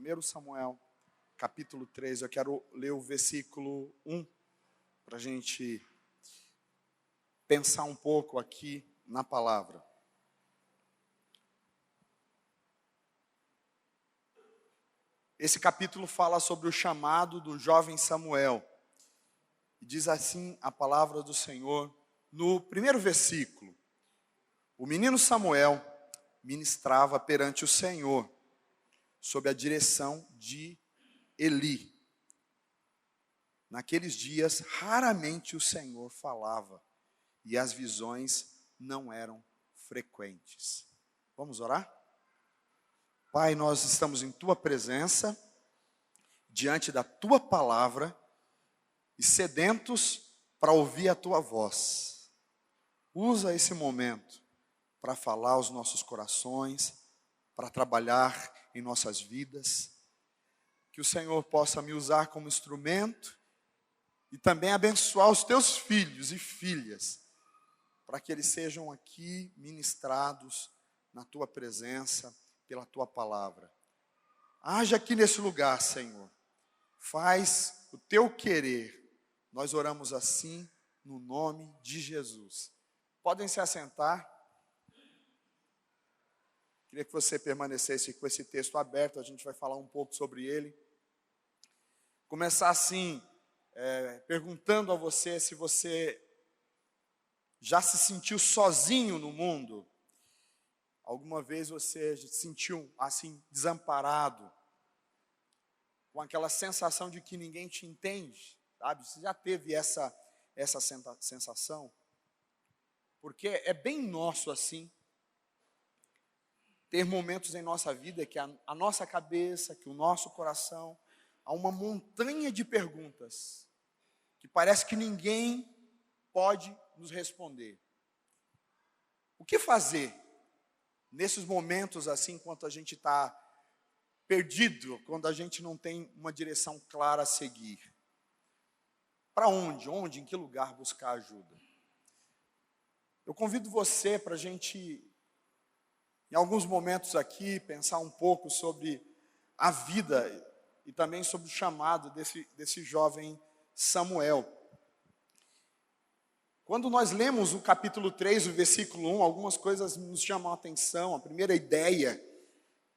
1 Samuel, capítulo 3. Eu quero ler o versículo 1, para a gente pensar um pouco aqui na palavra. Esse capítulo fala sobre o chamado do jovem Samuel. E diz assim a palavra do Senhor no primeiro versículo. O menino Samuel ministrava perante o Senhor, sob a direção de Eli. Naqueles dias, raramente o Senhor falava, e as visões não eram frequentes. Vamos orar? Pai, nós estamos em Tua presença, diante da Tua palavra, e sedentos para ouvir a Tua voz. Usa esse momento para falar aos nossos corações, para trabalhar em nossas vidas. Que o Senhor possa me usar como instrumento e também abençoar os Teus filhos e filhas, para que eles sejam aqui ministrados na Tua presença, pela Tua palavra. Haja aqui nesse lugar, Senhor. Faz o Teu querer. Nós oramos assim no nome de Jesus. Podem se assentar. Queria que você permanecesse com esse texto aberto. A gente vai falar um pouco sobre ele. Começar assim, perguntando a você se você já se sentiu sozinho no mundo. Alguma vez você se sentiu assim, desamparado, com aquela sensação de que ninguém te entende, sabe? Você já teve essa sensação? Porque é bem nosso assim, ter momentos em nossa vida que a nossa cabeça, que o nosso coração, há uma montanha de perguntas, que parece que ninguém pode nos responder. O que fazer nesses momentos assim, enquanto a gente está perdido, quando a gente não tem uma direção clara a seguir? Para onde? Onde? Em que lugar buscar ajuda? Eu convido você para a gente, em alguns momentos aqui, pensar um pouco sobre a vida e também sobre o chamado desse jovem Samuel. Quando nós lemos o capítulo 3, o versículo 1, algumas coisas nos chamam a atenção. A primeira ideia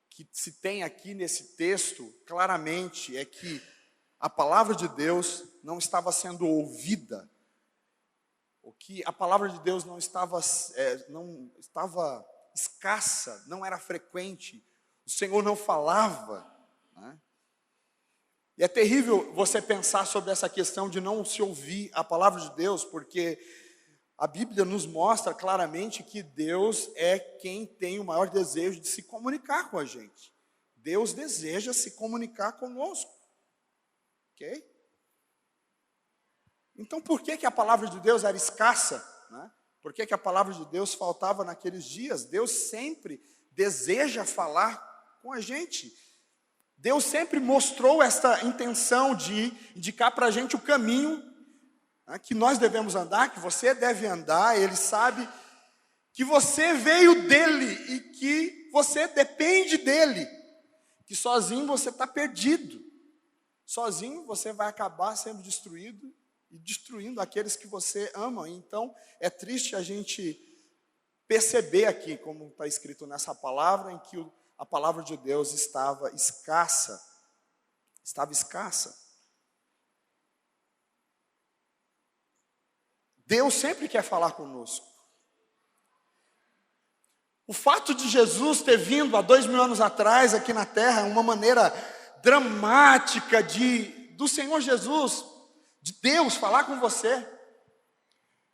que se tem aqui nesse texto, claramente, é que a palavra de Deus não estava sendo ouvida, ou que a palavra de Deus não estava escassa, não era frequente, o Senhor não falava, né? E é terrível você pensar sobre essa questão de não se ouvir a palavra de Deus, porque a Bíblia nos mostra claramente que Deus é quem tem o maior desejo de se comunicar com a gente. Deus deseja se comunicar conosco. Ok? Então por que a palavra de Deus era escassa, né? Por que a palavra de Deus faltava naqueles dias? Deus sempre deseja falar com a gente. Deus sempre mostrou essa intenção de indicar para a gente o caminho, né, que nós devemos andar, que você deve andar. Ele sabe que você veio dele e que você depende dele, que sozinho você está perdido, sozinho você vai acabar sendo destruído e destruindo aqueles que você ama. Então é triste a gente perceber aqui, como está escrito nessa palavra, em que a palavra de Deus estava escassa. Deus sempre quer falar conosco. O fato de Jesus ter vindo há 2000 anos atrás aqui na terra, uma maneira dramática do Senhor Jesus, de Deus falar com você.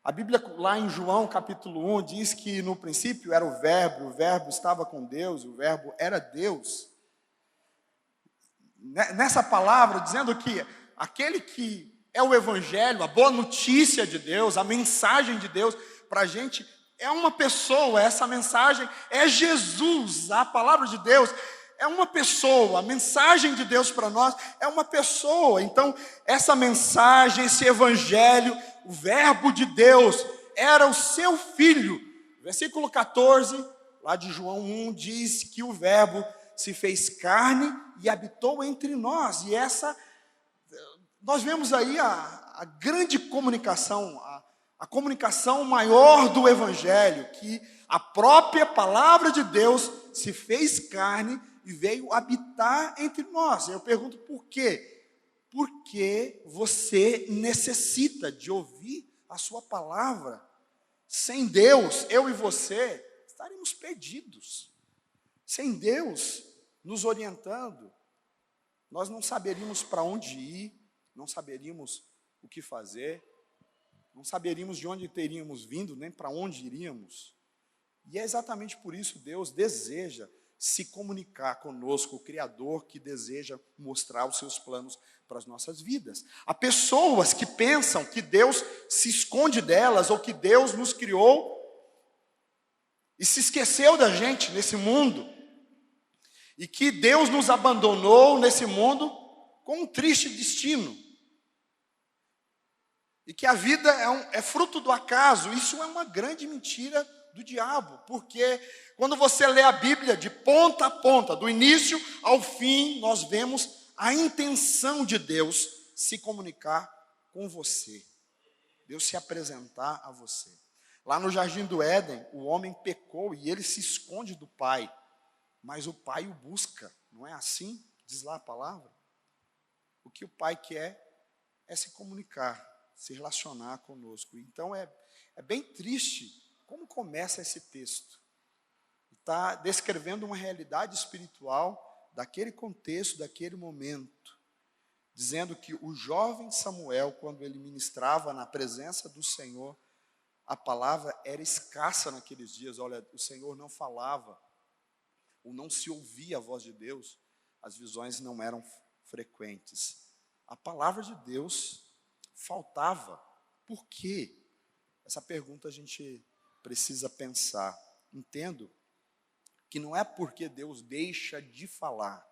A Bíblia lá em João capítulo 1 diz que no princípio era o verbo estava com Deus, o verbo era Deus. Nessa palavra, dizendo que aquele que é o Evangelho, a boa notícia de Deus, a mensagem de Deus para a gente, é uma pessoa. Essa mensagem é Jesus. A palavra de Deus é uma pessoa. A mensagem de Deus para nós é uma pessoa. Então, essa mensagem, esse Evangelho, o verbo de Deus era o seu Filho. Versículo 14, lá de João 1, diz que o verbo se fez carne e habitou entre nós. E nós vemos aí a grande comunicação, a comunicação maior do Evangelho, que a própria palavra de Deus se fez carne e veio habitar entre nós. Eu pergunto por quê? Porque você necessita de ouvir a sua palavra. Sem Deus, eu e você estaremos perdidos. Sem Deus nos orientando, nós não saberíamos para onde ir, não saberíamos o que fazer, não saberíamos de onde teríamos vindo, nem para onde iríamos. E é exatamente por isso Deus deseja se comunicar conosco, o Criador que deseja mostrar os seus planos para as nossas vidas. Há pessoas que pensam que Deus se esconde delas, ou que Deus nos criou e se esqueceu da gente nesse mundo, e que Deus nos abandonou nesse mundo com um triste destino, e que a vida é fruto do acaso. Isso é uma grande mentira do diabo, porque quando você lê a Bíblia de ponta a ponta, do início ao fim, nós vemos a intenção de Deus se comunicar com você, Deus se apresentar a você. Lá no Jardim do Éden, o homem pecou e ele se esconde do Pai, mas o Pai o busca, não é assim? Diz lá a palavra. O que o Pai quer é se comunicar, se relacionar conosco. Então é bem triste como começa esse texto. Está descrevendo uma realidade espiritual daquele contexto, daquele momento, dizendo que o jovem Samuel, quando ele ministrava na presença do Senhor, a palavra era escassa naqueles dias. Olha, o Senhor não falava, ou não se ouvia a voz de Deus, as visões não eram frequentes. A palavra de Deus faltava. Por quê? Essa pergunta a gente precisa pensar. Entendo que não é porque Deus deixa de falar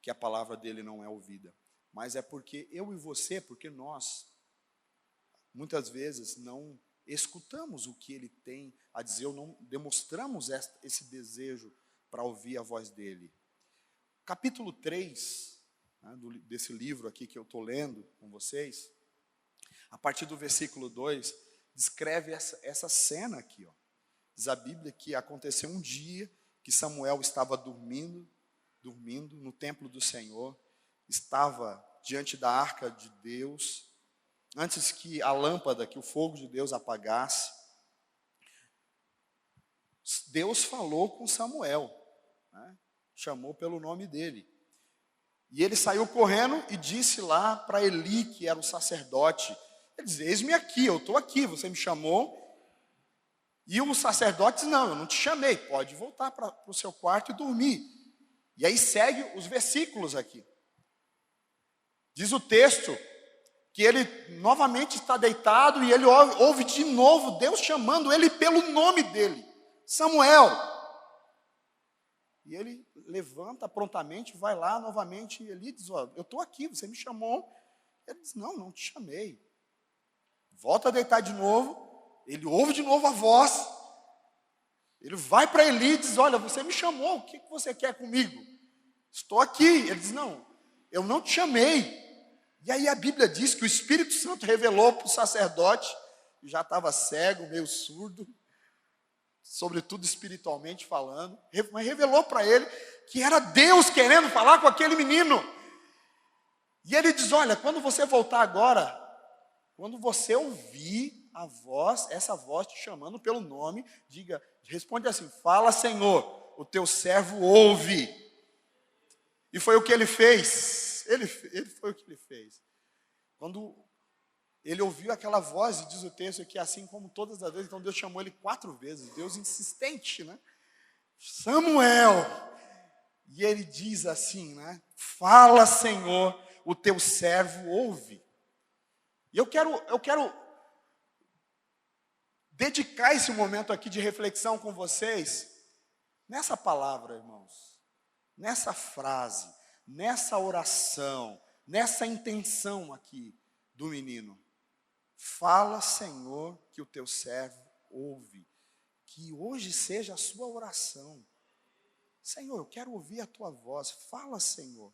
que a palavra dele não é ouvida, mas é porque eu e você, porque nós, muitas vezes, não escutamos o que ele tem a dizer, ou não demonstramos esse desejo para ouvir a voz dele. Capítulo 3, né, desse livro aqui que eu estou lendo com vocês, a partir do versículo 2, descreve essa cena aqui. Diz a Bíblia que aconteceu um dia que Samuel estava dormindo no templo do Senhor, estava diante da arca de Deus, antes que a lâmpada, que o fogo de Deus apagasse. Deus falou com Samuel, né? Chamou pelo nome dele. E ele saiu correndo e disse lá para Eli, que era o sacerdote, ele diz: eis-me aqui, eu estou aqui, você me chamou. E o sacerdote diz: não, eu não te chamei, pode voltar para o seu quarto e dormir. E aí segue os versículos aqui. Diz o texto que ele novamente está deitado e ele ouve de novo Deus chamando ele pelo nome dele, Samuel. E ele levanta prontamente, vai lá novamente, e Eli diz: eu estou aqui, você me chamou. Ele diz: não te chamei. Volta a deitar de novo, ele ouve de novo a voz, ele vai para Eli e diz: olha, você me chamou, o que você quer comigo? Estou aqui. Ele diz: não, eu não te chamei. E aí a Bíblia diz que o Espírito Santo revelou para o sacerdote, que já estava cego, meio surdo, sobretudo espiritualmente falando, mas revelou para ele que era Deus querendo falar com aquele menino. E ele diz: olha, quando você voltar agora, quando você ouvir a voz, essa voz te chamando pelo nome, responde assim: fala, Senhor, o teu servo ouve. E foi o que ele fez. Ele foi o que ele fez. Quando ele ouviu aquela voz, e diz o texto que assim como todas as vezes, então Deus chamou ele 4 vezes, Deus insistente, né? Samuel. E ele diz assim, né? Fala, Senhor, o teu servo ouve. E eu quero dedicar esse momento aqui de reflexão com vocês nessa palavra, irmãos, nessa frase, nessa oração, nessa intenção aqui do menino. Fala, Senhor, que o teu servo ouve. Que hoje seja a sua oração. Senhor, eu quero ouvir a tua voz. Fala, Senhor.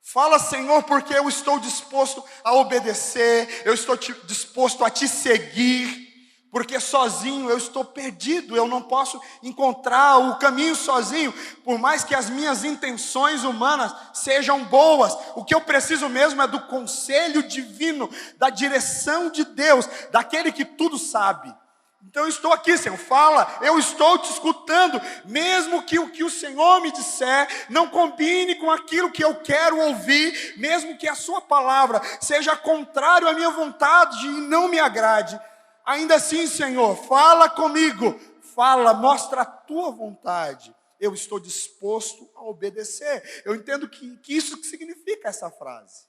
Fala, Senhor, porque eu estou disposto a obedecer, eu estou disposto a te seguir, porque sozinho eu estou perdido, eu não posso encontrar o caminho sozinho, por mais que as minhas intenções humanas sejam boas, o que eu preciso mesmo é do conselho divino, da direção de Deus, daquele que tudo sabe. Então eu estou aqui, Senhor, fala, eu estou te escutando, mesmo que o que o Senhor me disser não combine com aquilo que eu quero ouvir, mesmo que a sua palavra seja contrário à minha vontade e não me agrade, ainda assim, Senhor, fala comigo, fala, mostra a tua vontade, eu estou disposto a obedecer. Eu entendo que isso que significa essa frase.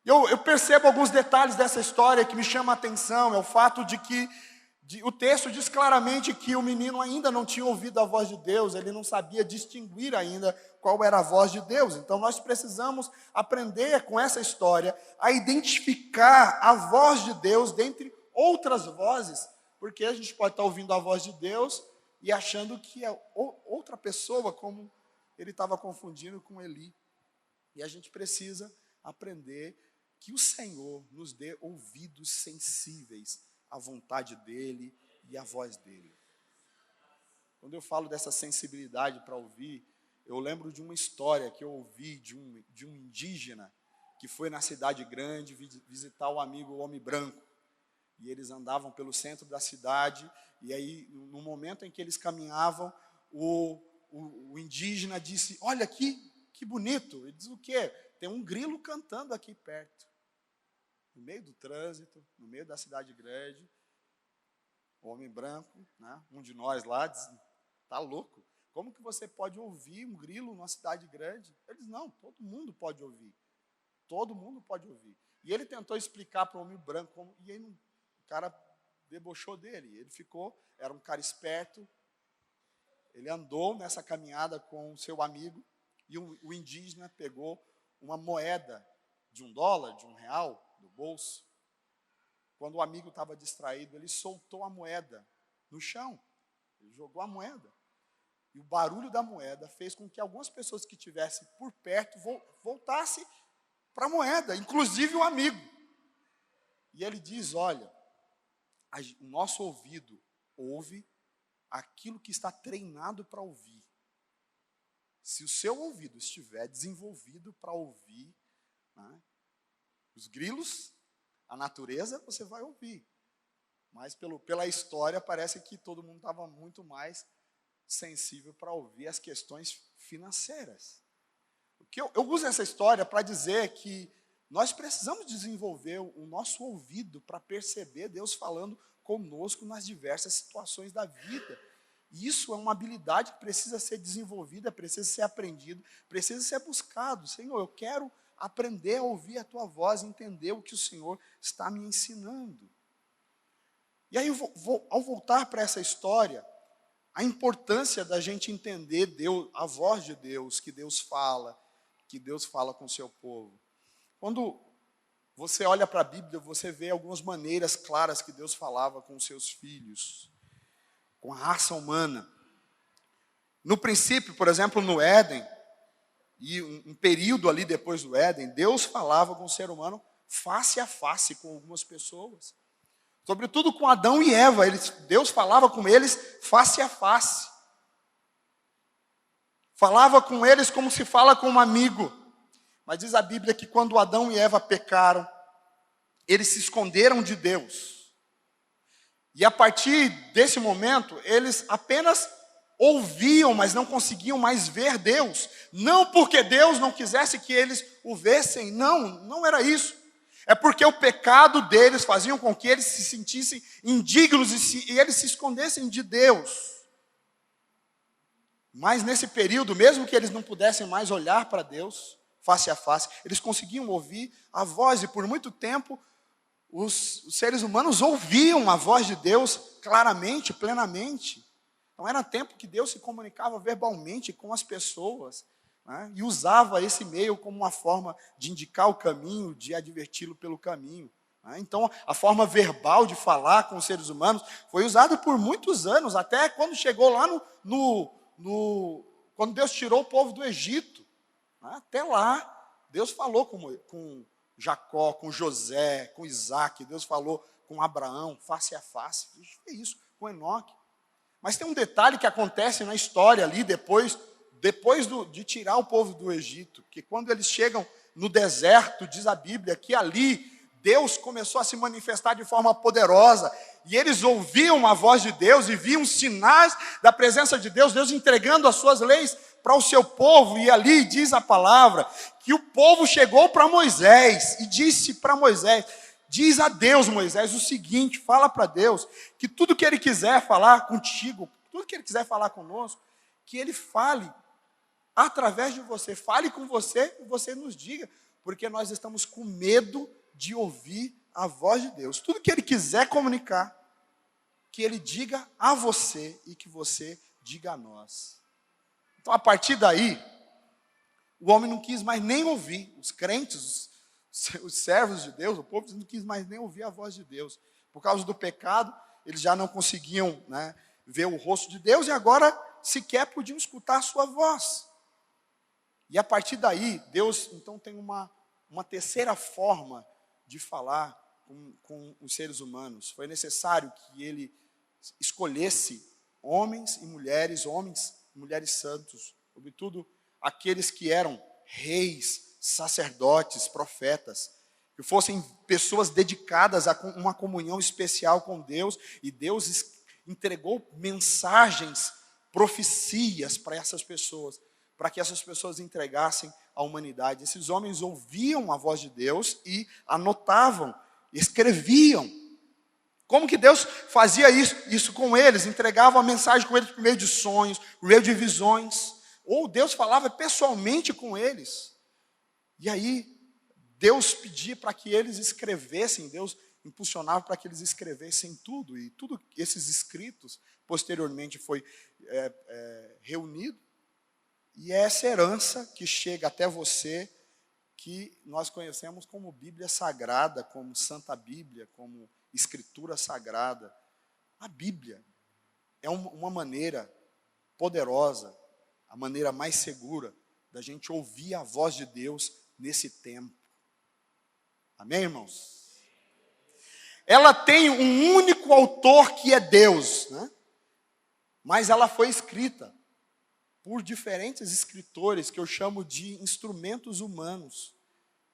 Eu percebo alguns detalhes dessa história que me chamam a atenção, é o fato de que o texto diz claramente que o menino ainda não tinha ouvido a voz de Deus, ele não sabia distinguir ainda qual era a voz de Deus. Então nós precisamos aprender com essa história a identificar a voz de Deus dentre outras vozes, porque a gente pode estar ouvindo a voz de Deus e achando que é outra pessoa, como ele estava confundindo com Eli. E a gente precisa aprender que o Senhor nos dê ouvidos sensíveis à vontade dEle e à voz dEle. Quando eu falo dessa sensibilidade para ouvir, eu lembro de uma história que eu ouvi de um indígena que foi na cidade grande visitar o amigo Homem Branco. E eles andavam pelo centro da cidade, e aí, no momento em que eles caminhavam, o indígena disse, olha aqui, que bonito. Ele diz, o quê? Tem um grilo cantando aqui perto. No meio do trânsito, no meio da cidade grande, o homem branco, né, um de nós lá, diz, tá louco? Como que você pode ouvir um grilo numa cidade grande? Ele diz, não, todo mundo pode ouvir. Todo mundo pode ouvir. E ele tentou explicar para o homem branco, e aí o cara debochou dele. Ele era um cara esperto, ele andou nessa caminhada com o seu amigo, e o indígena pegou uma moeda de $1, de R$1, do bolso. Quando o amigo estava distraído, ele soltou a moeda no chão. Ele jogou a moeda. E o barulho da moeda fez com que algumas pessoas que estivessem por perto voltassem para a moeda, inclusive o amigo. E ele diz, olha, o nosso ouvido ouve aquilo que está treinado para ouvir. Se o seu ouvido estiver desenvolvido para ouvir, né, os grilos, a natureza, você vai ouvir. Mas pela história, parece que todo mundo estava muito mais sensível para ouvir as questões financeiras. Eu uso essa história para dizer que nós precisamos desenvolver o nosso ouvido para perceber Deus falando conosco nas diversas situações da vida. E isso é uma habilidade que precisa ser desenvolvida, precisa ser aprendida, precisa ser buscado. Senhor, eu quero aprender a ouvir a tua voz, entender o que o Senhor está me ensinando. E aí, ao voltar para essa história, a importância da gente entender Deus, a voz de Deus, que Deus fala com o seu povo. Quando você olha para a Bíblia, você vê algumas maneiras claras que Deus falava com os seus filhos, com a raça humana. No princípio, por exemplo, no Éden, e um período ali depois do Éden, Deus falava com o ser humano face a face com algumas pessoas. Sobretudo com Adão e Eva, Deus falava com eles face a face. Falava com eles como se fala com um amigo. Mas diz a Bíblia que quando Adão e Eva pecaram, eles se esconderam de Deus. E a partir desse momento, eles apenas ouviam, mas não conseguiam mais ver Deus. Não porque Deus não quisesse que eles o vissem, não era isso. É porque o pecado deles fazia com que eles se sentissem indignos e eles se escondessem de Deus. Mas nesse período, mesmo que eles não pudessem mais olhar para Deus, face a face, eles conseguiam ouvir a voz, e por muito tempo os seres humanos ouviam a voz de Deus claramente, plenamente. Então era tempo que Deus se comunicava verbalmente com as pessoas, né, e usava esse meio como uma forma de indicar o caminho, de adverti-lo pelo caminho. Né. Então a forma verbal de falar com os seres humanos foi usada por muitos anos, até quando chegou lá Quando Deus tirou o povo do Egito, né, até lá, Deus falou com Jacó, com José, com Isaac, Deus falou com Abraão, face a face. Deus fez isso com Enoque. Mas tem um detalhe que acontece na história ali, depois de tirar o povo do Egito, que quando eles chegam no deserto, diz a Bíblia, que ali Deus começou a se manifestar de forma poderosa, e eles ouviam a voz de Deus e viam sinais da presença de Deus, Deus entregando as suas leis para o seu povo, e ali diz a palavra, que o povo chegou para Moisés, e disse para Moisés, diz a Deus, Moisés, o seguinte, fala para Deus, que tudo que Ele quiser falar contigo, tudo que Ele quiser falar conosco, que Ele fale através de você, fale com você e você nos diga, porque nós estamos com medo de ouvir a voz de Deus. Tudo que Ele quiser comunicar, que Ele diga a você e que você diga a nós. Então, a partir daí, o homem não quis mais nem ouvir, os crentes, os servos de Deus, o povo não quis mais nem ouvir a voz de Deus. Por causa do pecado, eles já não conseguiam, né, ver o rosto de Deus e agora sequer podiam escutar a sua voz. E a partir daí, Deus então tem uma terceira forma de falar com os seres humanos. Foi necessário que Ele escolhesse homens e mulheres santos, sobretudo aqueles que eram reis, sacerdotes, profetas, que fossem pessoas dedicadas a uma comunhão especial com Deus, e Deus entregou mensagens, profecias para essas pessoas, para que essas pessoas entregassem à humanidade. Esses homens ouviam a voz de Deus e anotavam, escreviam. Como que Deus fazia isso com eles? Entregava a mensagem com eles por meio de sonhos, por meio de visões. Ou Deus falava pessoalmente com eles. E aí, Deus pedia para que eles escrevessem, Deus impulsionava para que eles escrevessem tudo. E tudo esses escritos, posteriormente, foi reunido. E é essa herança que chega até você, que nós conhecemos como Bíblia Sagrada, como Santa Bíblia, como Escritura Sagrada. A Bíblia é uma maneira poderosa, a maneira mais segura da gente ouvir a voz de Deus nesse tempo. Amém, irmãos? Ela tem um único autor que é Deus, né? Mas ela foi escrita por diferentes escritores que eu chamo de instrumentos humanos,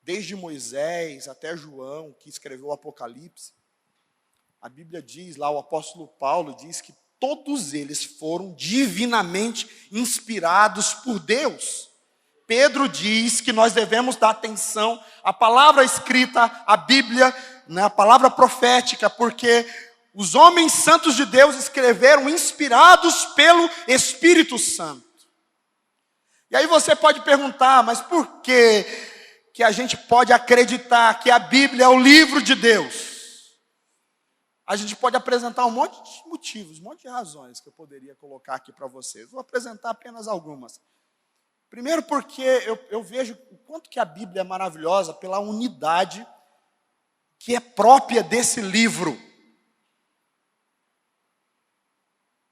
desde Moisés até João, que escreveu o Apocalipse. A Bíblia diz lá, o apóstolo Paulo diz que todos eles foram divinamente inspirados por Deus. Pedro diz que nós devemos dar atenção à palavra escrita, à Bíblia, né, a palavra profética, porque os homens santos de Deus escreveram inspirados pelo Espírito Santo. E aí você pode perguntar, mas por que a gente pode acreditar que a Bíblia é o livro de Deus? A gente pode apresentar um monte de motivos, um monte de razões que eu poderia colocar aqui para vocês. Vou apresentar apenas algumas. Primeiro porque eu vejo o quanto que a Bíblia é maravilhosa pela unidade que é própria desse livro.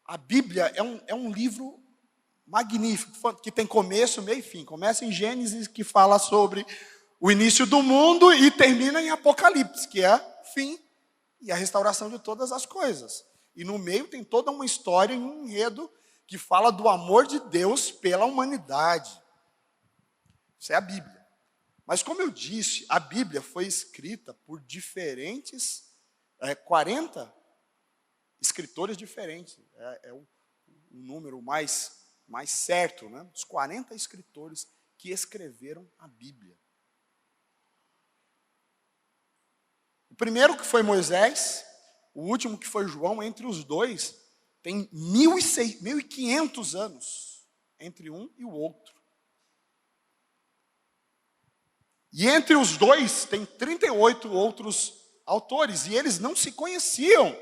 A Bíblia é um livro magnífico, que tem começo, meio e fim. Começa em Gênesis, que fala sobre o início do mundo, e termina em Apocalipse, que é o fim e a restauração de todas as coisas. E no meio tem toda uma história e um enredo que fala do amor de Deus pela humanidade. Isso é a Bíblia. Mas como eu disse, a Bíblia foi escrita por diferentes, 40 escritores diferentes. É o número mais certo, né? Os 40 escritores que escreveram a Bíblia. O primeiro que foi Moisés, o último que foi João, entre os dois, tem 1.500 anos entre um e o outro. E entre os dois tem 38 outros autores, e eles não se conheciam.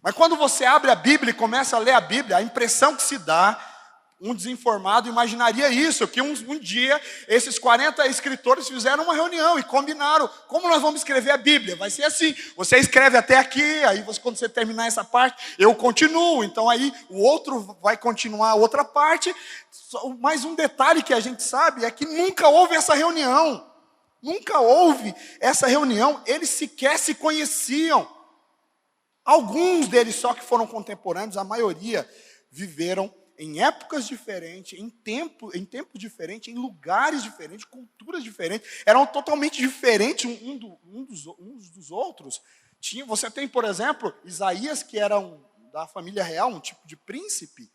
Mas quando você abre a Bíblia e começa a ler a Bíblia, a impressão que se dá, Um desinformado imaginaria isso, que um dia esses 40 escritores fizeram uma reunião e combinaram como nós vamos escrever a Bíblia. Vai ser assim, você escreve até aqui, aí quando você terminar essa parte, eu continuo. Então aí o outro vai continuar a outra parte. Mas um detalhe que a gente sabe é que nunca houve essa reunião. Nunca houve essa reunião, eles sequer se conheciam. Alguns deles só que foram contemporâneos, a maioria viveram em épocas diferentes, em tempos diferentes, em lugares diferentes, culturas diferentes, eram totalmente diferentes uns dos outros. Você tem, por exemplo, Isaías, que era da família real, um tipo de príncipe.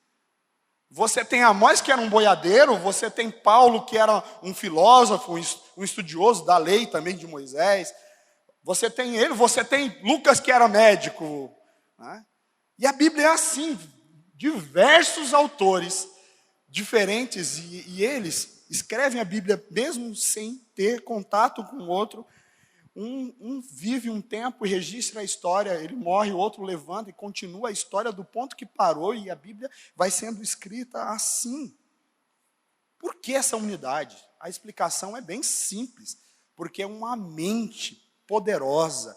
Você tem Amós, que era um boiadeiro. Você tem Paulo, que era um filósofo, um estudioso da lei também de Moisés. Você tem Lucas, que era médico. Né? E a Bíblia é assim, diversos autores diferentes, e eles escrevem a Bíblia mesmo sem ter contato com o outro. Um vive um tempo e registra a história, ele morre, o outro levanta e continua a história do ponto que parou, e a Bíblia vai sendo escrita assim. Por que essa unidade? A explicação é bem simples, porque é uma mente poderosa,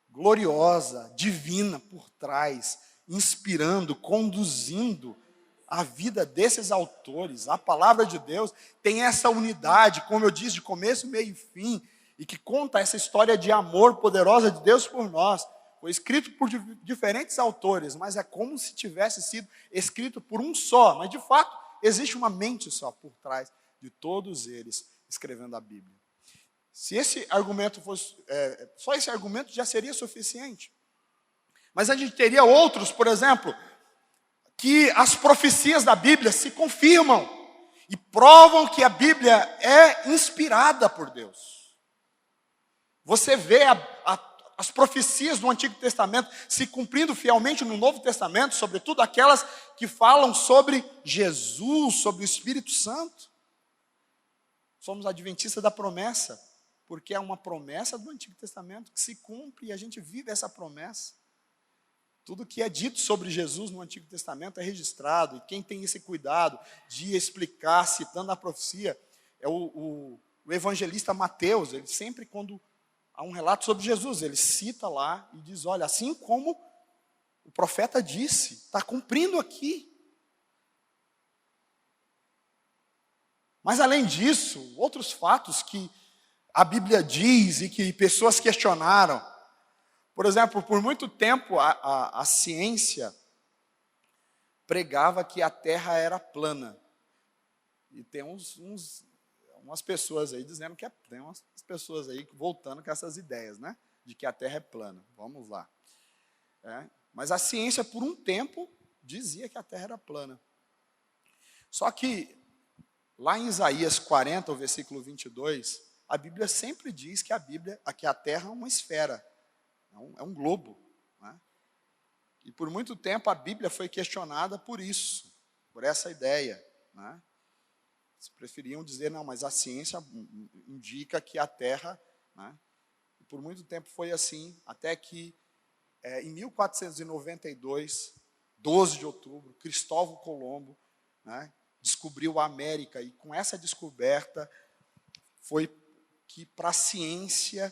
gloriosa, divina por trás, inspirando, conduzindo a vida desses autores. A palavra de Deus tem essa unidade, como eu disse, de começo, meio e fim, e que conta essa história de amor poderosa de Deus por nós. Foi escrito por diferentes autores, mas é como se tivesse sido escrito por um só. Mas, de fato, existe uma mente só por trás de todos eles escrevendo a Bíblia. Se esse argumento fosse, só esse argumento já seria suficiente. Mas a gente teria outros, por exemplo, que as profecias da Bíblia se confirmam e provam que a Bíblia é inspirada por Deus. Você vê as profecias do Antigo Testamento se cumprindo fielmente no Novo Testamento, sobretudo aquelas que falam sobre Jesus, sobre o Espírito Santo. Somos adventistas da promessa, porque é uma promessa do Antigo Testamento que se cumpre e a gente vive essa promessa. Tudo que é dito sobre Jesus no Antigo Testamento é registrado, e quem tem esse cuidado de explicar, citando a profecia, é o evangelista Mateus. Ele sempre, quando há um relato sobre Jesus, ele cita lá e diz, olha, assim como o profeta disse, está cumprindo aqui. Mas além disso, outros fatos que a Bíblia diz e que pessoas questionaram. Por exemplo, por muito tempo a ciência pregava que a Terra era plana. E tem umas pessoas aí dizendo que tem umas pessoas aí voltando com essas ideias, né? De que a Terra é plana. Vamos lá. Mas a ciência, por um tempo, dizia que a Terra era plana. Só que, lá em Isaías 40, o versículo 22, a Bíblia sempre diz que a Terra é uma esfera. É um globo. Né? E por muito tempo a Bíblia foi questionada por isso, por essa ideia. Né? Eles preferiam dizer, não, mas a ciência indica que a Terra... Né? E por muito tempo foi assim, até que em 1492, 12 de outubro, Cristóvão Colombo, né, descobriu a América, e com essa descoberta foi que para a ciência...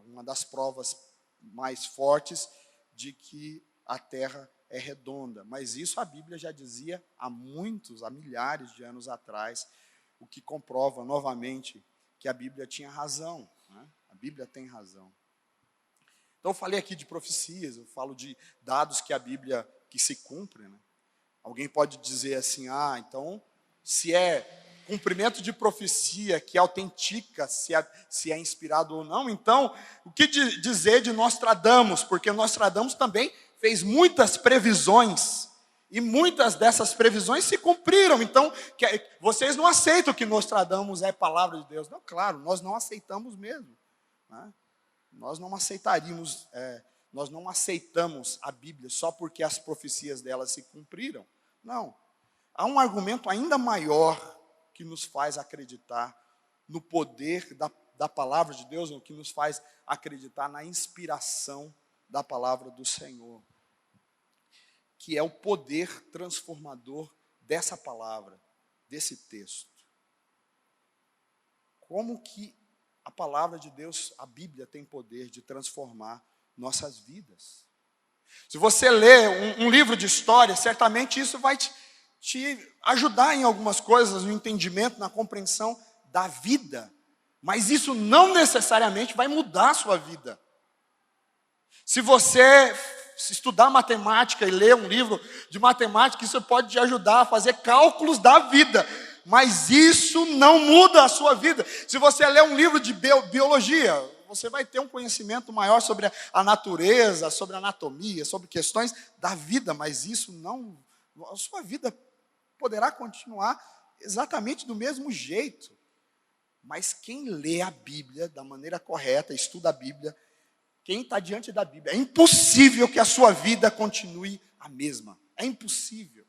uma das provas mais fortes de que a Terra é redonda. Mas isso a Bíblia já dizia há milhares de anos atrás, o que comprova novamente que a Bíblia tinha razão. Né? A Bíblia tem razão. Então eu falei aqui de profecias, eu falo de dados que a Bíblia que se cumpre. Né? Alguém pode dizer assim, então se é cumprimento de profecia que autentica se é inspirado ou não, então, o que dizer de Nostradamus? Porque Nostradamus também fez muitas previsões, e muitas dessas previsões se cumpriram. Então, vocês não aceitam que Nostradamus é palavra de Deus. Não, claro, nós não aceitamos mesmo. Né? Nós não aceitamos a Bíblia só porque as profecias dela se cumpriram. Não. Há um argumento ainda maior que nos faz acreditar no poder da palavra de Deus, o que nos faz acreditar na inspiração da palavra do Senhor, que é o poder transformador dessa palavra, desse texto. Como que a palavra de Deus, a Bíblia, tem poder de transformar nossas vidas. Se você lê um livro de história, certamente isso vai te ajudar em algumas coisas, no entendimento, na compreensão da vida. Mas isso não necessariamente vai mudar a sua vida. Se você estudar matemática e ler um livro de matemática, isso pode te ajudar a fazer cálculos da vida. Mas isso não muda a sua vida. Se você ler um livro de biologia, você vai ter um conhecimento maior sobre a natureza, sobre a anatomia, sobre questões da vida. Mas isso não... A sua vida poderá continuar exatamente do mesmo jeito. Mas quem lê a Bíblia da maneira correta, estuda a Bíblia, quem está diante da Bíblia, é impossível que a sua vida continue a mesma. É impossível.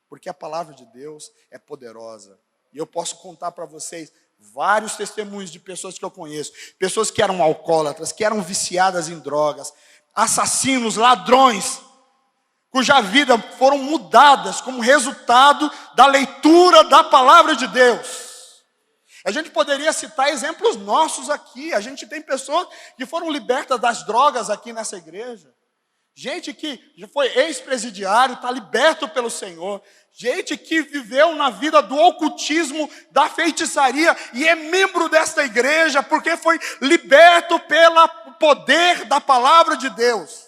Porque a palavra de Deus é poderosa. E eu posso contar para vocês vários testemunhos de pessoas que eu conheço. Pessoas que eram alcoólatras, que eram viciadas em drogas, assassinos, ladrões, cuja vida foram mudadas como resultado da leitura da palavra de Deus. A gente poderia citar exemplos nossos aqui. A gente tem pessoas que foram libertas das drogas aqui nessa igreja. Gente que já foi ex-presidiário, está liberto pelo Senhor. Gente que viveu na vida do ocultismo, da feitiçaria e é membro desta igreja porque foi liberto pelo poder da palavra de Deus.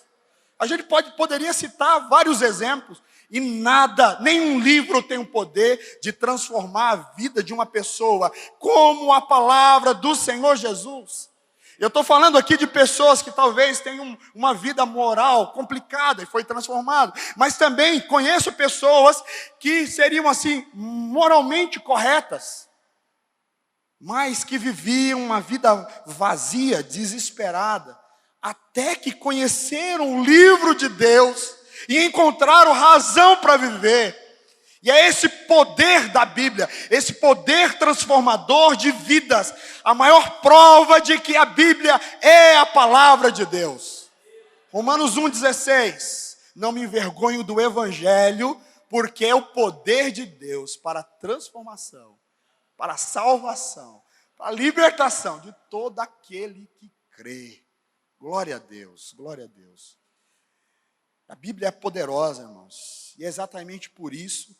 A gente poderia citar vários exemplos e nada, nenhum livro tem o poder de transformar a vida de uma pessoa como a palavra do Senhor Jesus. Eu estou falando aqui de pessoas que talvez tenham uma vida moral complicada e foi transformado. Mas também conheço pessoas que seriam assim, moralmente corretas. Mas que viviam uma vida vazia, desesperada. Até que conheceram o livro de Deus e encontraram razão para viver. E é esse poder da Bíblia, esse poder transformador de vidas, a maior prova de que a Bíblia é a palavra de Deus. Romanos 1,16, não me envergonho do Evangelho, porque é o poder de Deus para a transformação, para a salvação, para a libertação de todo aquele que crê. Glória a Deus, glória a Deus. A Bíblia é poderosa, irmãos, e é exatamente por isso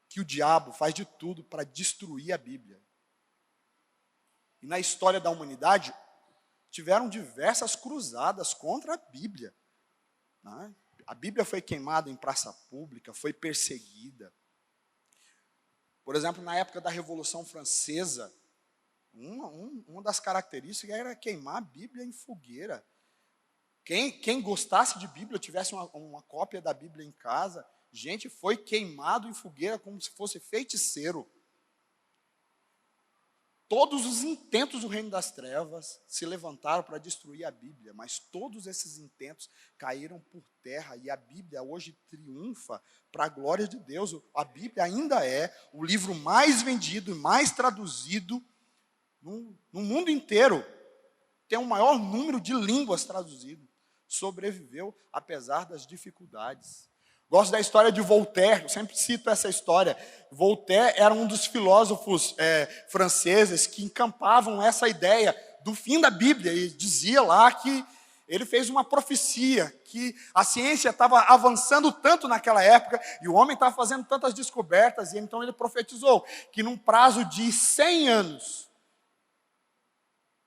que o diabo faz de tudo para destruir a Bíblia. E na história da humanidade, tiveram diversas cruzadas contra a Bíblia. Né? A Bíblia foi queimada em praça pública, foi perseguida. Por exemplo, na época da Revolução Francesa, uma das características era queimar a Bíblia em fogueira. Quem gostasse de Bíblia, tivesse uma cópia da Bíblia em casa, gente, foi queimado em fogueira como se fosse feiticeiro. Todos os intentos do reino das trevas se levantaram para destruir a Bíblia, mas todos esses intentos caíram por terra e a Bíblia hoje triunfa para a glória de Deus. A Bíblia ainda é o livro mais vendido e mais traduzido no mundo inteiro. Tem o maior número de línguas traduzidas. Sobreviveu apesar das dificuldades. Gosto da história de Voltaire, eu sempre cito essa história. Voltaire era um dos filósofos franceses que encampavam essa ideia do fim da Bíblia. E dizia lá que ele fez uma profecia, que a ciência estava avançando tanto naquela época, e o homem estava fazendo tantas descobertas, e então ele profetizou que num prazo de 100 anos,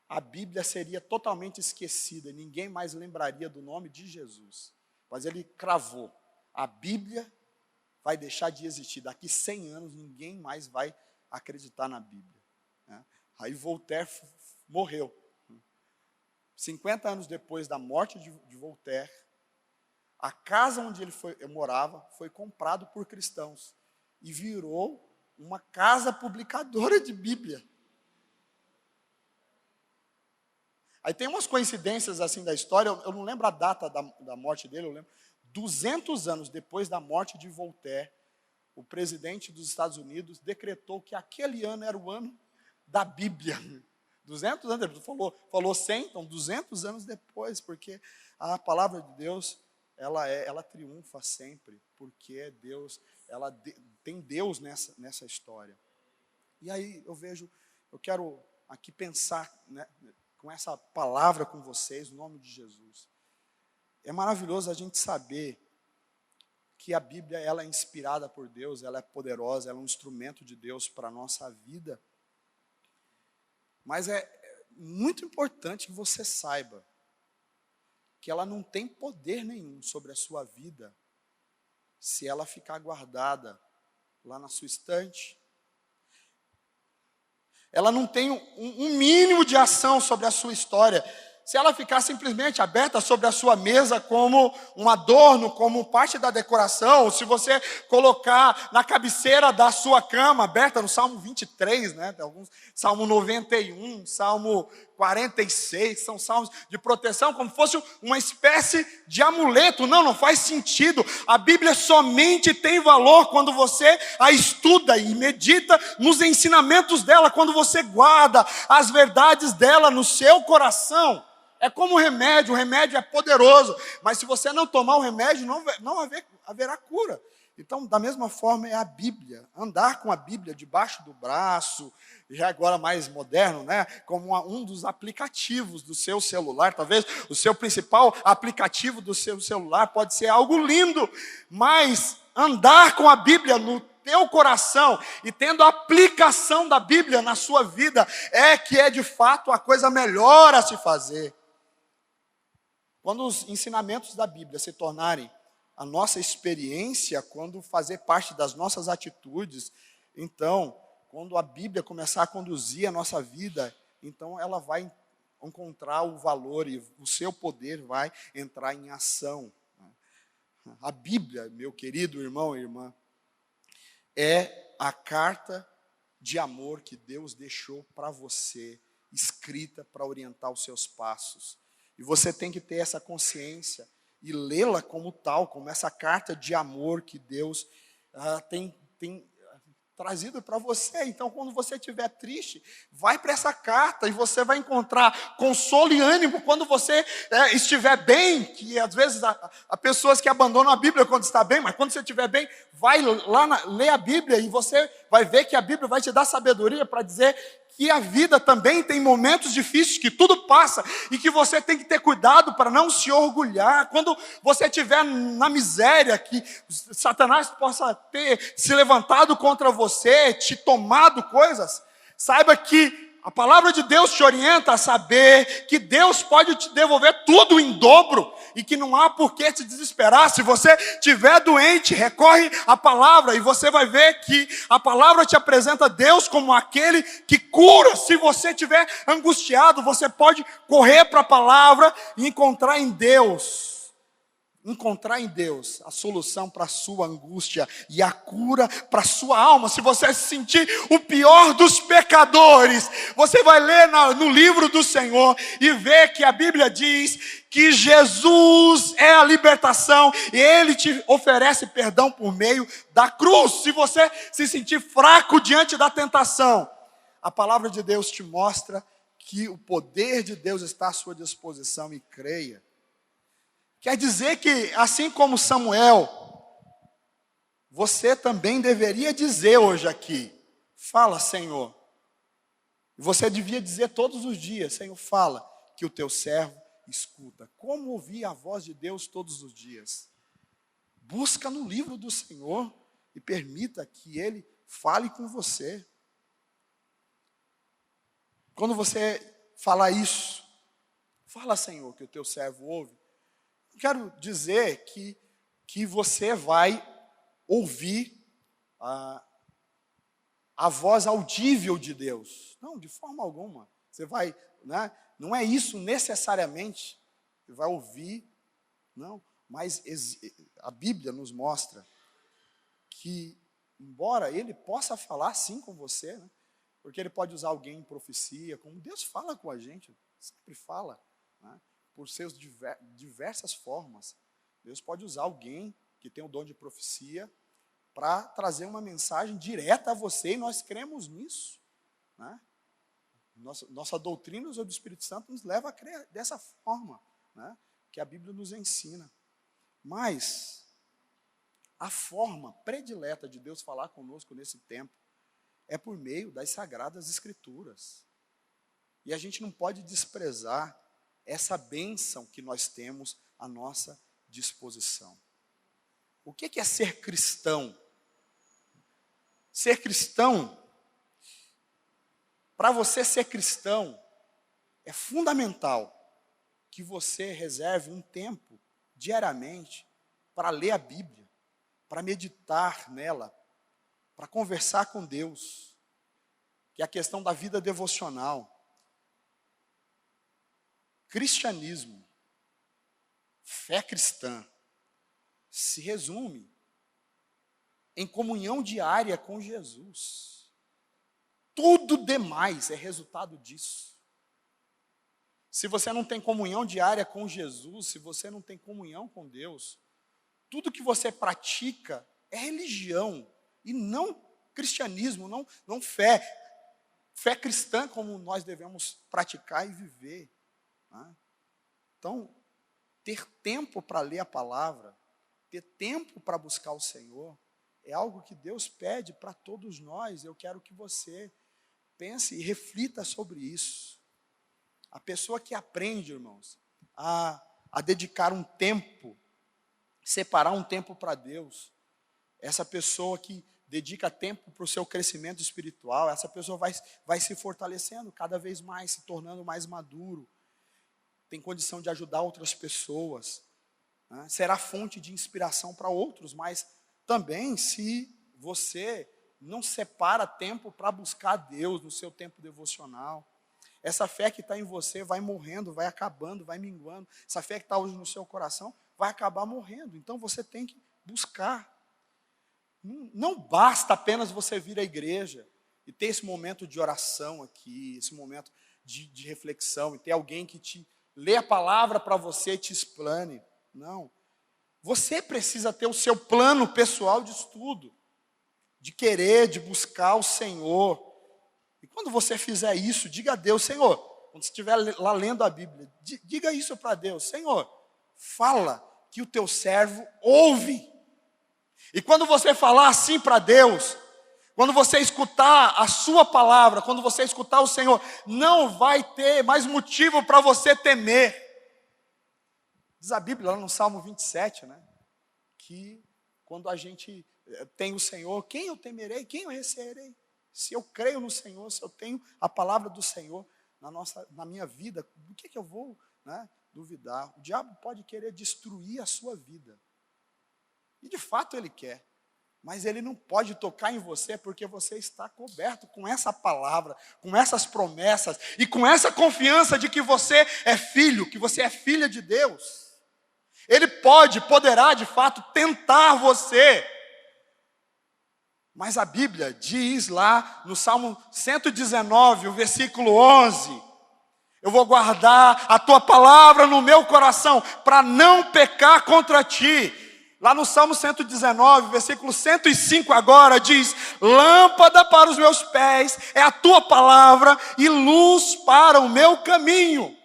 a Bíblia seria totalmente esquecida, ninguém mais lembraria do nome de Jesus. Mas ele cravou. A Bíblia vai deixar de existir. Daqui 100 anos, ninguém mais vai acreditar na Bíblia. Aí Voltaire morreu. 50 anos depois da morte de Voltaire, a casa onde ele morava foi comprado por cristãos. E virou uma casa publicadora de Bíblia. Aí tem umas coincidências assim da história, eu não lembro a data da morte dele, eu lembro. 200 anos depois da morte de Voltaire, o presidente dos Estados Unidos decretou que aquele ano era o ano da Bíblia. 200 anos depois, falou 100, então 200 anos depois, porque a palavra de Deus, ela triunfa sempre, porque Deus, tem Deus nessa história. E aí eu quero aqui pensar, né, com essa palavra com vocês, no nome de Jesus. É maravilhoso a gente saber que a Bíblia ela é inspirada por Deus, ela é poderosa, ela é um instrumento de Deus para a nossa vida. Mas é muito importante que você saiba que ela não tem poder nenhum sobre a sua vida se ela ficar guardada lá na sua estante. Ela não tem um mínimo de ação sobre a sua história. Se ela ficar simplesmente aberta sobre a sua mesa como um adorno, como parte da decoração, se você colocar na cabeceira da sua cama, aberta no Salmo 23, né, Salmo 91, Salmo 46, são salmos de proteção, como fosse uma espécie de amuleto. Não faz sentido. A Bíblia somente tem valor quando você a estuda e medita nos ensinamentos dela, quando você guarda as verdades dela no seu coração. É como o remédio é poderoso, mas se você não tomar o remédio, não haverá cura. Então, da mesma forma é a Bíblia. Andar com a Bíblia debaixo do braço, já agora mais moderno, né? Como um dos aplicativos do seu celular. Talvez o seu principal aplicativo do seu celular pode ser algo lindo, mas andar com a Bíblia no teu coração e tendo a aplicação da Bíblia na sua vida que é de fato a coisa melhor a se fazer. Quando os ensinamentos da Bíblia se tornarem a nossa experiência, quando fazer parte das nossas atitudes, então, quando a Bíblia começar a conduzir a nossa vida, então ela vai encontrar o valor e o seu poder vai entrar em ação. A Bíblia, meu querido irmão e irmã, é a carta de amor que Deus deixou para você, escrita para orientar os seus passos. E você tem que ter essa consciência e lê-la como tal, como essa carta de amor que Deus tem trazido para você. Então, quando você estiver triste, vai para essa carta e você vai encontrar consolo e ânimo quando você estiver bem, que às vezes há pessoas que abandonam a Bíblia quando está bem, mas quando você estiver bem, vai lá ler a Bíblia e você vai ver que a Bíblia vai te dar sabedoria para dizer que a vida também tem momentos difíceis, que tudo passa, e que você tem que ter cuidado para não se orgulhar. Quando você estiver na miséria, que Satanás possa ter se levantado contra você, te tomado coisas, saiba que a palavra de Deus te orienta a saber que Deus pode te devolver tudo em dobro e que não há por que te desesperar. Se você estiver doente, recorre à palavra e você vai ver que a palavra te apresenta Deus como aquele que cura. Se você estiver angustiado, você pode correr para a palavra e encontrar em Deus a solução para a sua angústia e a cura para a sua alma. Se você se sentir o pior dos pecadores, você vai ler no livro do Senhor e ver que a Bíblia diz que Jesus é a libertação e Ele te oferece perdão por meio da cruz. Se você se sentir fraco diante da tentação, a palavra de Deus te mostra que o poder de Deus está à sua disposição, e creia. Quer dizer que, assim como Samuel, você também deveria dizer hoje aqui: fala, Senhor. Você devia dizer todos os dias: Senhor, fala, que o teu servo escuta. Como ouvir a voz de Deus todos os dias? Busca no livro do Senhor e permita que Ele fale com você. Quando você falar isso, fala, Senhor, que o teu servo ouve. Quero dizer que você vai ouvir a voz audível de Deus. Não, de forma alguma. Você vai, né? Não é isso necessariamente. Você vai ouvir, não. Mas a Bíblia nos mostra que, embora Ele possa falar sim com você, né? Porque Ele pode usar alguém em profecia, como Deus fala com a gente, sempre fala, né? Por seus diversas formas. Deus pode usar alguém que tem o dom de profecia para trazer uma mensagem direta a você, e nós cremos nisso, né? Nossa doutrina do Espírito Santo nos leva a crer dessa forma, né? Que a Bíblia nos ensina. Mas a forma predileta de Deus falar conosco nesse tempo é por meio das Sagradas Escrituras. E a gente não pode desprezar essa bênção que nós temos à nossa disposição. O que é ser cristão? Ser cristão, para você ser cristão, é fundamental que você reserve um tempo diariamente para ler a Bíblia, para meditar nela, para conversar com Deus, que é a questão da vida devocional. Cristianismo, fé cristã, se resume em comunhão diária com Jesus. Tudo demais é resultado disso. Se você não tem comunhão diária com Jesus, se você não tem comunhão com Deus, tudo que você pratica é religião e não cristianismo, não fé. Fé cristã como nós devemos praticar e viver. Né? Então, ter tempo para ler a palavra, ter tempo para buscar o Senhor, é algo que Deus pede para todos nós. Eu quero que você pense e reflita sobre isso. A pessoa que aprende, irmãos, a dedicar um tempo, separar um tempo para Deus, essa pessoa que dedica tempo para o seu crescimento espiritual, essa pessoa vai se fortalecendo cada vez mais, se tornando mais maduro, tem condição de ajudar outras pessoas, né? Será fonte de inspiração para outros, mas também se você não separa tempo para buscar Deus no seu tempo devocional, essa fé que está em você vai morrendo, vai acabando, vai minguando. Essa fé que está hoje no seu coração vai acabar morrendo. Então você tem que buscar. Não basta apenas você vir à igreja e ter esse momento de oração aqui, esse momento de reflexão, e ter alguém que te lê a palavra para você e te explane. Não. Você precisa ter o seu plano pessoal de estudo, de querer, de buscar o Senhor. E quando você fizer isso, diga a Deus: Senhor, quando você estiver lá lendo a Bíblia, diga isso para Deus: Senhor, fala que o teu servo ouve. E quando você falar assim para Deus, quando você escutar a sua palavra, quando você escutar o Senhor, não vai ter mais motivo para você temer. Diz a Bíblia lá no Salmo 27, né? Que quando a gente tem o Senhor, quem eu temerei, quem eu receberei? Se eu creio no Senhor, se eu tenho a palavra do Senhor na minha vida, do que eu vou, né, duvidar? O diabo pode querer destruir a sua vida. E de fato ele quer. Mas ele não pode tocar em você porque você está coberto com essa palavra, com essas promessas e com essa confiança de que você é filho, que você é filha de Deus. Ele poderá de fato tentar você. Mas a Bíblia diz lá no Salmo 119, o versículo 11, eu vou guardar a tua palavra no meu coração para não pecar contra ti. Lá no Salmo 119, versículo 105 agora diz: lâmpada para os meus pés é a tua palavra e luz para o meu caminho.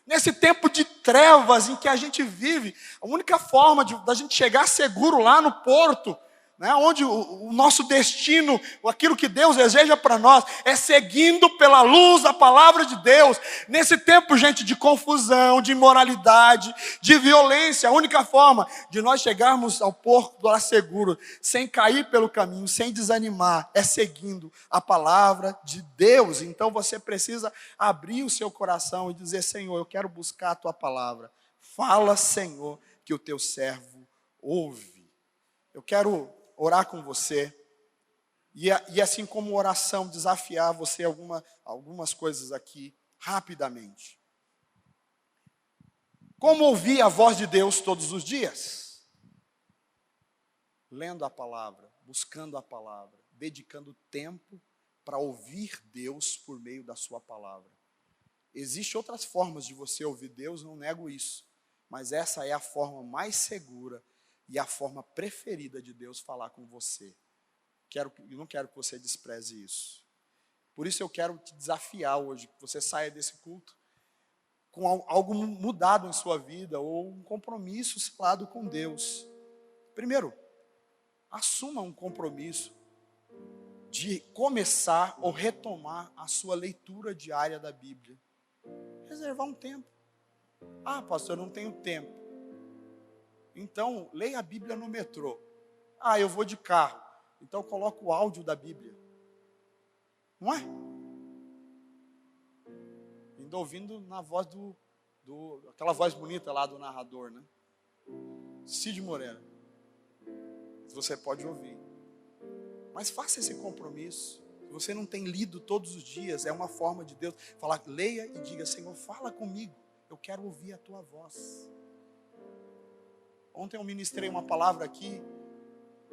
Nesse tempo de trevas em que a gente vive, a única forma da gente chegar seguro lá no porto, né, onde o nosso destino, aquilo que Deus deseja para nós, é seguindo pela luz da palavra de Deus. Nesse tempo, gente, de confusão, de imoralidade, de violência, a única forma de nós chegarmos ao porto lá seguro, sem cair pelo caminho, sem desanimar, é seguindo a palavra de Deus. Então você precisa abrir o seu coração e dizer: Senhor, eu quero buscar a tua palavra. Fala, Senhor, que o teu servo ouve. Eu quero orar com você, e assim como oração, desafiar você algumas coisas aqui, rapidamente. Como ouvir a voz de Deus todos os dias? Lendo a palavra, buscando a palavra, dedicando tempo para ouvir Deus por meio da sua palavra. Existem outras formas de você ouvir Deus, não nego isso, mas essa é a forma mais segura e a forma preferida de Deus falar com você. Eu não quero que você despreze isso. Por isso eu quero te desafiar hoje, que você saia desse culto com algo mudado em sua vida, ou um compromisso selado com Deus. Primeiro, assuma um compromisso de começar ou retomar a sua leitura diária da Bíblia. Reservar um tempo. Ah, pastor, eu não tenho tempo. Então, leia a Bíblia no metrô. Ah, eu vou de carro. Então, coloca o áudio da Bíblia. Não é? Ainda ouvindo na voz aquela voz bonita lá do narrador, né? Cid Moreira. Você pode ouvir. Mas faça esse compromisso. Se você não tem lido todos os dias, é uma forma de Deus falar, leia e diga, Senhor, fala comigo. Eu quero ouvir a tua voz. Ontem eu ministrei uma palavra aqui,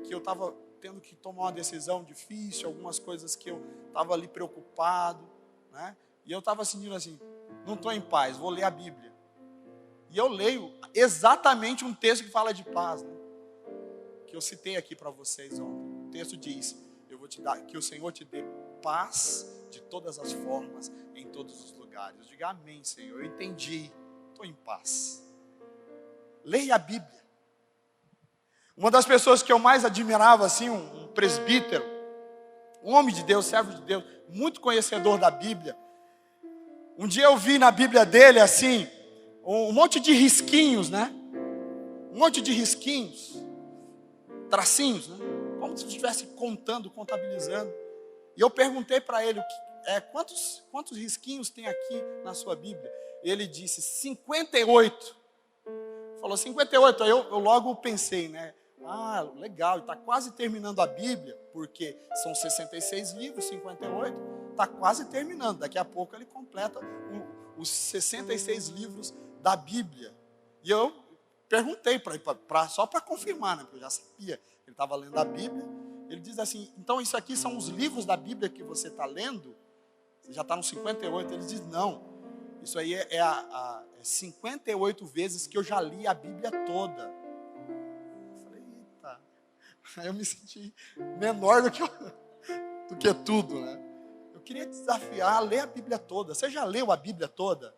que eu estava tendo que tomar uma decisão difícil, algumas coisas que eu estava ali preocupado, né? E eu estava sentindo assim, não estou em paz, vou ler a Bíblia. E eu leio exatamente um texto que fala de paz, né? Que eu citei aqui para vocês ontem. O texto diz, eu vou te dar, que o Senhor te dê paz de todas as formas, em todos os lugares. Eu digo, amém, Senhor, eu entendi, estou em paz. Leia a Bíblia. Uma das pessoas que eu mais admirava, assim, um presbítero, um homem de Deus, servo de Deus, muito conhecedor da Bíblia. Um dia eu vi na Bíblia dele, assim, um monte de risquinhos, né? Um monte de risquinhos, tracinhos, né? Como se estivesse contando, contabilizando. E eu perguntei para ele, quantos risquinhos tem aqui na sua Bíblia? Ele disse, 58. Falou 58, aí eu logo pensei, né? Ah, legal, está quase terminando a Bíblia, porque são 66 livros, 58, está quase terminando. Daqui a pouco ele completa os 66 livros da Bíblia. E eu perguntei para ele, só para confirmar, né? Porque eu já sabia que ele estava lendo a Bíblia. Ele diz assim, então isso aqui são os livros da Bíblia que você está lendo? Você já está no 58? Ele diz, não, isso aí é 58 vezes que eu já li a Bíblia toda. Aí eu me senti menor do que tudo, né? Eu queria te desafiar a ler a Bíblia toda. Você já leu a Bíblia toda?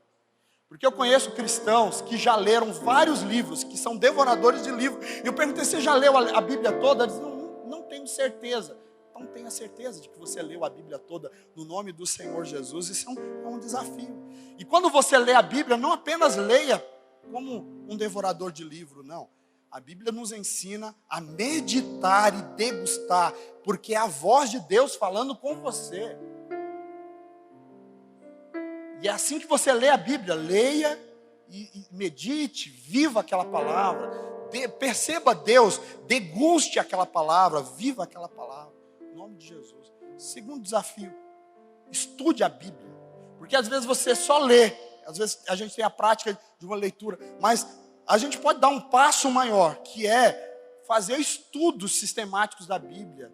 Porque eu conheço cristãos que já leram vários livros, que são devoradores de livros. E eu perguntei, você já leu a Bíblia toda? Eles não tenho certeza. Então tenha certeza de que você leu a Bíblia toda no nome do Senhor Jesus. Isso é um desafio. E quando você lê a Bíblia, não apenas leia como um devorador de livro, não. A Bíblia nos ensina a meditar e degustar, porque é a voz de Deus falando com você. E é assim que você lê a Bíblia, leia e medite, viva aquela palavra, perceba Deus, deguste aquela palavra, viva aquela palavra, em nome de Jesus. Segundo desafio, estude a Bíblia, porque às vezes você só lê, às vezes a gente tem a prática de uma leitura, mas a gente pode dar um passo maior, que é fazer estudos sistemáticos da Bíblia,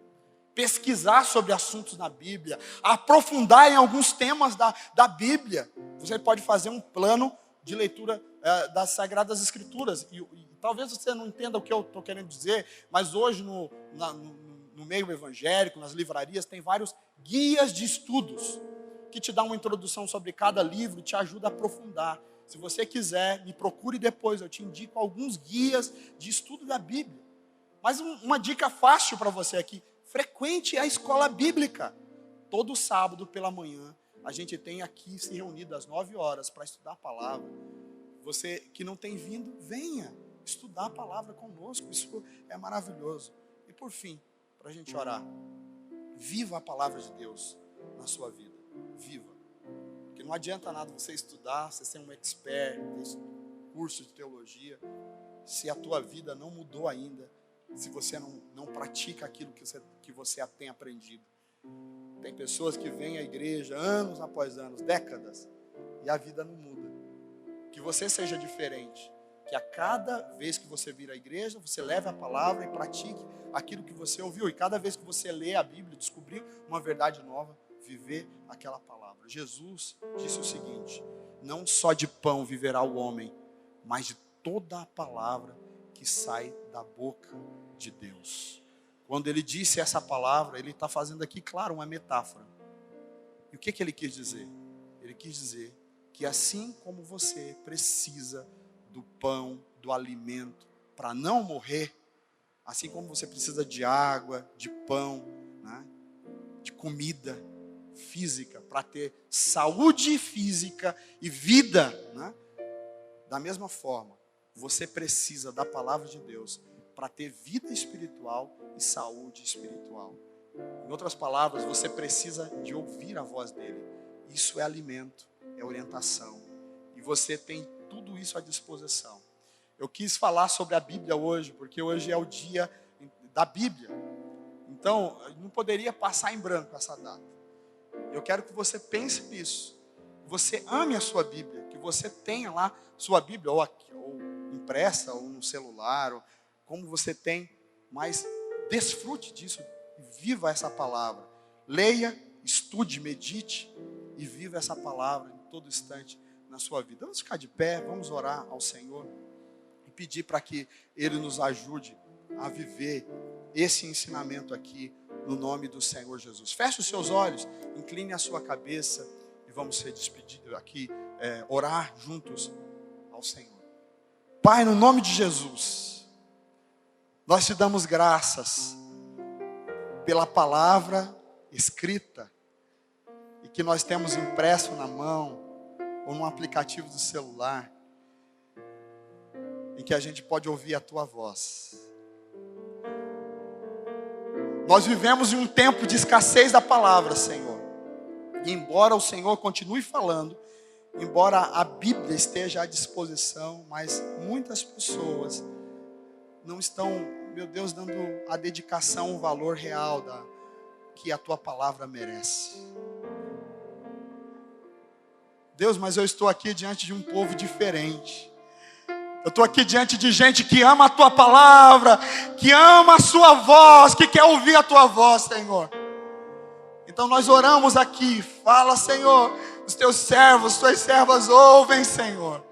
pesquisar sobre assuntos na Bíblia, aprofundar em alguns temas da Bíblia. Você pode fazer um plano de leitura das Sagradas Escrituras. E talvez você não entenda o que eu estou querendo dizer, mas hoje no meio evangélico, nas livrarias, tem vários guias de estudos que te dão uma introdução sobre cada livro e te ajuda a aprofundar. Se você quiser, me procure depois, eu te indico alguns guias de estudo da Bíblia. Mas uma dica fácil para você aqui, frequente a escola bíblica. Todo sábado pela manhã, a gente tem aqui se reunido às 9 horas para estudar a palavra. Você que não tem vindo, venha estudar a palavra conosco, isso é maravilhoso. E por fim, para a gente orar, viva a palavra de Deus na sua vida, viva. Porque não adianta nada você estudar, você ser um expert, ter curso de teologia, se a tua vida não mudou ainda, se você não pratica aquilo que você tem aprendido. Tem pessoas que vêm à igreja anos após anos, décadas, e a vida não muda. Que você seja diferente, que a cada vez que você vir à igreja, você leve a palavra e pratique aquilo que você ouviu, e cada vez que você lê a Bíblia, descobrir uma verdade nova, viver aquela palavra. Jesus disse o seguinte, não só de pão viverá o homem, mas de toda a palavra que sai da boca de Deus. Quando ele disse essa palavra, ele está fazendo aqui, claro, uma metáfora. E o que ele quis dizer? Ele quis dizer que assim como você precisa do pão, do alimento, para não morrer, Assim como você precisa de água, de pão, né? De comida física, para ter saúde física e vida, né? Da mesma forma, você precisa da palavra de Deus para ter vida espiritual e saúde espiritual. Em outras palavras, você precisa de ouvir a voz dele. Isso é alimento, é orientação. E você tem tudo isso à disposição. Eu quis falar sobre a Bíblia hoje, porque hoje é o dia da Bíblia. Então, não poderia passar em branco essa data. Eu quero que você pense nisso. Que você ame a sua Bíblia, que você tenha lá sua Bíblia, ou impressa, ou no celular, ou como você tem, mas desfrute disso e viva essa palavra. Leia, estude, medite e viva essa palavra em todo instante na sua vida. Vamos ficar de pé, vamos orar ao Senhor e pedir para que Ele nos ajude a viver esse ensinamento aqui no nome do Senhor Jesus. Feche os seus olhos, incline a sua cabeça e vamos ser despedidos aqui, orar juntos ao Senhor. Pai, no nome de Jesus, nós te damos graças pela palavra escrita e que nós temos impresso na mão ou num aplicativo do celular, em que a gente pode ouvir a tua voz. Nós vivemos em um tempo de escassez da palavra, Senhor. E embora o Senhor continue falando, embora a Bíblia esteja à disposição, mas muitas pessoas não estão, meu Deus, dando a dedicação, o valor real que a tua palavra merece. Deus, mas eu estou aqui diante de um povo diferente. Eu estou aqui diante de gente que ama a tua palavra, que ama a sua voz, que quer ouvir a tua voz, Senhor. Então nós oramos aqui, fala, Senhor, os teus servos, tuas servas ouvem, Senhor.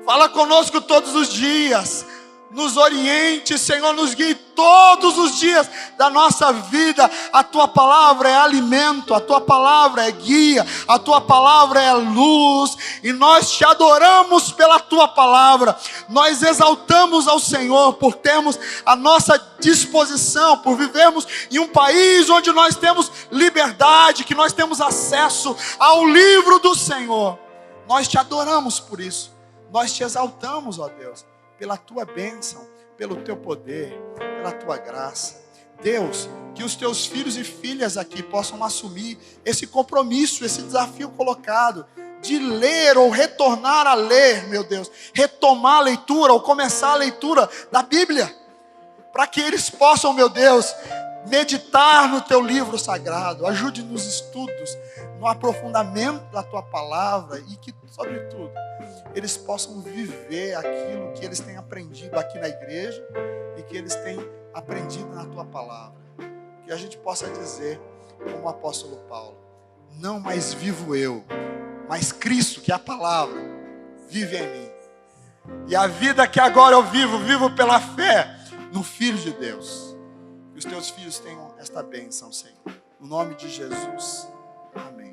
Fala conosco todos os dias. Nos oriente, Senhor, nos guie todos os dias da nossa vida. A tua palavra é alimento, a tua palavra é guia, a tua palavra é luz. E nós te adoramos pela tua palavra. Nós exaltamos ao Senhor por termos a nossa disposição, por vivermos em um país onde nós temos liberdade, que nós temos acesso ao livro do Senhor. Nós te adoramos por isso. Nós te exaltamos, ó Deus, pela tua bênção, pelo teu poder, pela tua graça. Deus, que os teus filhos e filhas aqui possam assumir esse compromisso, esse desafio colocado, de ler ou retornar a ler, meu Deus, retomar a leitura ou começar a leitura da Bíblia, para que eles possam, meu Deus, meditar no teu livro sagrado. Ajude nos estudos, no aprofundamento da tua palavra e que, sobretudo, eles possam viver aquilo que eles têm aprendido aqui na igreja e que eles têm aprendido na tua palavra. Que a gente possa dizer, como o apóstolo Paulo, não mais vivo eu, mas Cristo, que é a palavra, vive em mim. E a vida que agora eu vivo pela fé no Filho de Deus. Que os teus filhos tenham esta bênção, Senhor. No nome de Jesus. Amém.